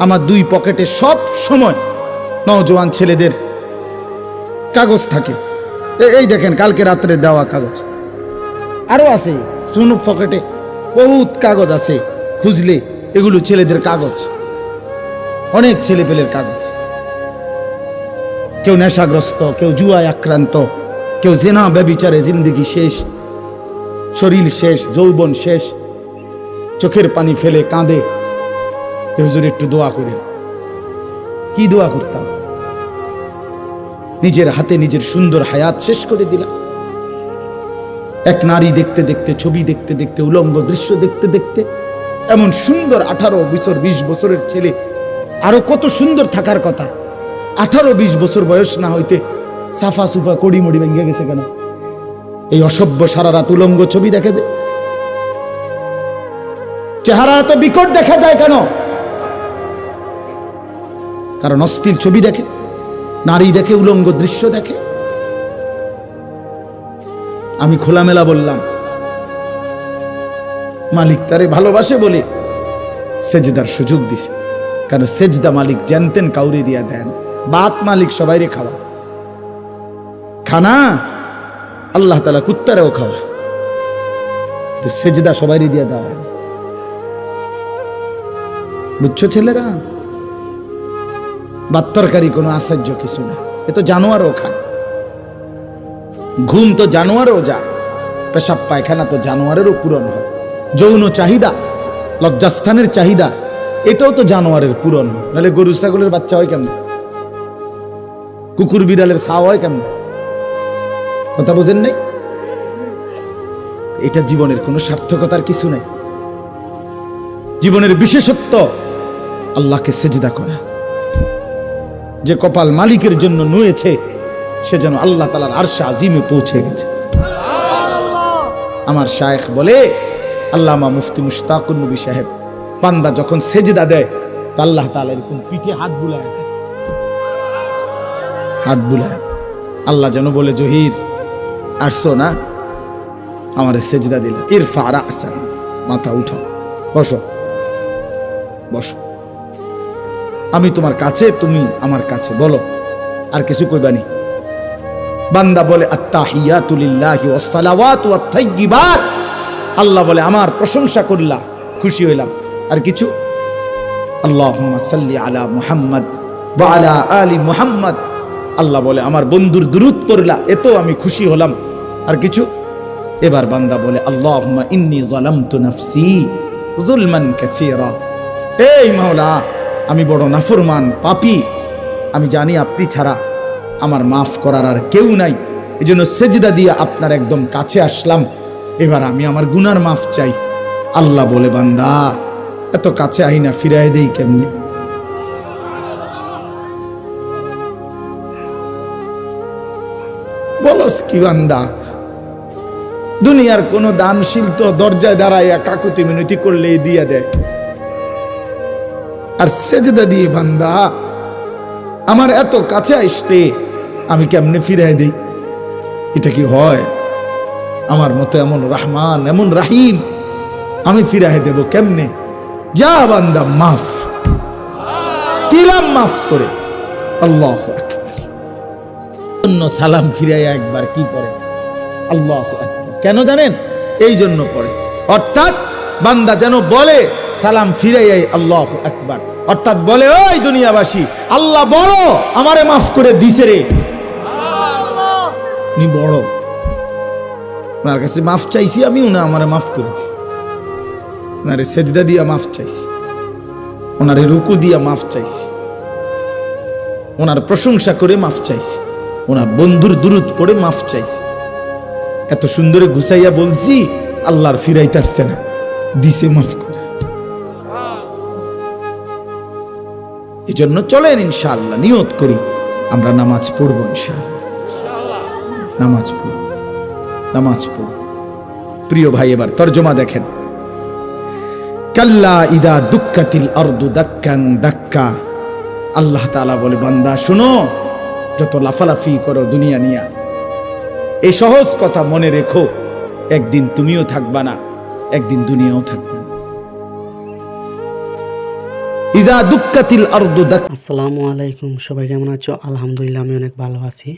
আমার দুই পকেটে সব সময় নওজোয়ান ছেলেদের কাগজ থাকে। এই দেখেন কালকে রাত্রে দেওয়া কাগজ, আরো আছে সুনুর পকেটে বহুত কাগজ আছে, খুঁজলে এগুলো ছেলেদের কাগজ, অনেক ছেলে পেলের কাগজ। কেউ নেশাগ্রস্ত, কেউ জুয়ায় আক্রান্ত, কেউ জেনা ব্যভিচারে জিন্দেগি শেষ, শরীর শেষ, যৌবন শেষ, চোখের পানি ফেলে কাঁদে। হুজুর একটু দোয়া করেন। কি দোয়া করতাম? নিজের হাতে নিজের সুন্দর হায়াত শেষ করে দিলাম। এক নারী দেখতে দেখতে, ছবি দেখতে দেখতে, উলঙ্গ দৃশ্য দেখতে দেখতে, এমন সুন্দর 18 বছর 20 বছরের ছেলে, আরো কত সুন্দর থাকার কথা, 18-20 বছর বয়স না হইতে সাফা সুফা কড়ি মড়ি ভেঙে গেছে কেন? এই অসভ্য সারা রাত উলঙ্গ ছবি দেখে যে, চেহারা এত বিকট দেখা যায় কেন? কারণ অস্থির ছবি দেখে, নারী দেখে, উলঙ্গ দৃশ্য দেখে। আমি খোলামেলা বললাম, মালিক তারে ভালোবাসে বলে সেজদার সুযোগ দিছে। কারণ সেজদা মালিক জানতেন কাউরে দিয়া দেয় না, বাত মালিক সবাইরে খাওয়া। খানা আল্লাহ তাআলা কুত্তারেও খাওয়া, তো সেজদা সবাইরে দিয়া দেওয়া। বুঝছো ছেলেরা? বাত্তরকারী কোনো আশ্চর্য কিছু না, এ তো জানোয়ারও খায়। ঘুম তো জানোয়ারও যায়, পেশাব পায়খানা তো জানোয়ারেরও পূরণ হয়। যৌন চাহিদা, লজ্জাস্থানের চাহিদা, এটাও তো জানোয়ারের পূরণ হয়। নাহলে গরু ছাগলের বাচ্চা হয় কেমন? কুকুর বিড়ালের ছাও হয় কেমন? কথা বোঝেন নাই? এটা জীবনের কোনো সার্থকতার কিছু নাই। জীবনের বিশেষত্ব আল্লাহকে সেজদা করা। যে কপাল মালিকের জন্য নুয়েছে, সে যেন আল্লাহ তাআলার আরশে আজিমে পৌঁছে গেছে। আমার শায়েখ বলে, আল্লামা মুফতি মুশতাকুন নবী সাহেব, বান্দা যখন সেজদা দেয় তো আল্লাহ তাআলা এরকম পিঠে হাত বুলায় দেয়, হাত বুলায়। আল্লাহ যেন বলে, জহির আসছো না, আমার সেজদা দিল, ইরফা রাসাক, মাথা উঠাও, বসো বসো, আমি তোমার কাছে, তুমি আমার কাছে, বলো আর কিছু কইবানি। বান্দা বলে, আত্তাহিয়াতু লিল্লাহি ওয়াস সালাওয়াতু ওয়াত তাইয়্যিবাত, আল্লাহ বলে আমার প্রশংসা করলা, খুশি হইলাম। আর কিছু? আল্লাহুম্মা সাল্লি আলা মুহাম্মদ ওয়া আলা আলি মুহাম্মদ, আল্লাহ বলে আমার বন্ধুর দুরূদ পড়লা, এতো আমি খুশি হলাম। আর কিছু? এবার বান্দা বলে, আল্লাহুম্মা ইন্নী যালামতু নাফসি যুলমান কাসীরা, এই মাওলা আমি বড় নাফরমান পাপী, আমি জানি আপনি ছাড়া আমার মাফ করার আর কেউ নাই, এজন্য সেজদা দিয়ে আপনার একদম কাছে আসলাম, এবার আমি আমার গুনার মাফ চাই। আল্লাহ বলে, বান্দা এত কাছে আই না, ফিরাই দেই কেমনে? বলস কি বান্দা? দুনিয়ার কোন দানশীল তো দরজায় দাঁড়াইয়া কাকুতি মিনতি করলে দিয়া দেয়, আর সেজদা দিয়ে বান্দা আমার এত কাছে আসলে আমি কেমনে ফিরাই দেই? এটা কি হয়? আমার মতো এমন রহমান, এমন রাহিম, আমি ফিরাই দেব কেমনে? যা বান্দা, মাফ দিলাম, মাফ করে। আল্লাহু আকবার। অন্য সালাম ফিরাইয়া একবার কি পড়ে? আল্লাহু আকবার। কেন জানেন? এই জন্য পড়ে, অর্থাৎ বান্দা যেন বলে সালাম ফিরাইয়াই আল্লাহু আকবার, অর্থাৎ বলে, ওই দুনিয়াবাসী, আল্লাহ বড়, আমারে মাফ করে দিছে রে, উনি বড়, ওনার কাছে মাফ চাইছি আমি, উনি আমারে মাফ করেছি। ওনারে সেজদা দিয়া মাফ চাইছি, ওনারে রুকু দিয়া মাফ চাইছি, ওনার প্রশংসা করে মাফ চাইছি, ওনার বন্ধুর দুরূদ পড়ে মাফ চাইছি। এত সুন্দরে গুছাইয়া বলছি, আল্লাহর ফিরাইতারছে না, দিছে মাফ করে। এই জন্য চলেন ইনশাআল্লাহ নিয়ত করি আমরা নামাজ পড়বো, ইনশাআল্লাহ নামাজ পড়ব, নামাজ পড়ব। প্রিয় ভাই, এবার তরজমা দেখেন। কাল্লা ইদা দুক্কাতিল আরদু দাক্কান দাক্কা, আল্লাহ তাআলা বলে, বান্দা শোনো, যত লাফালাফি করো দুনিয়া নিয়া, এই সহজ কথা মনে রেখো, একদিন তুমিও থাকবা না, একদিন দুনিয়াও থাকবে না। ইযা দুক্কাতিল আরদু দাক। আসসালামু আলাইকুম, সবাই কেমন আছো? আলহামদুলিল্লাহ আমি অনেক ভালো আছি।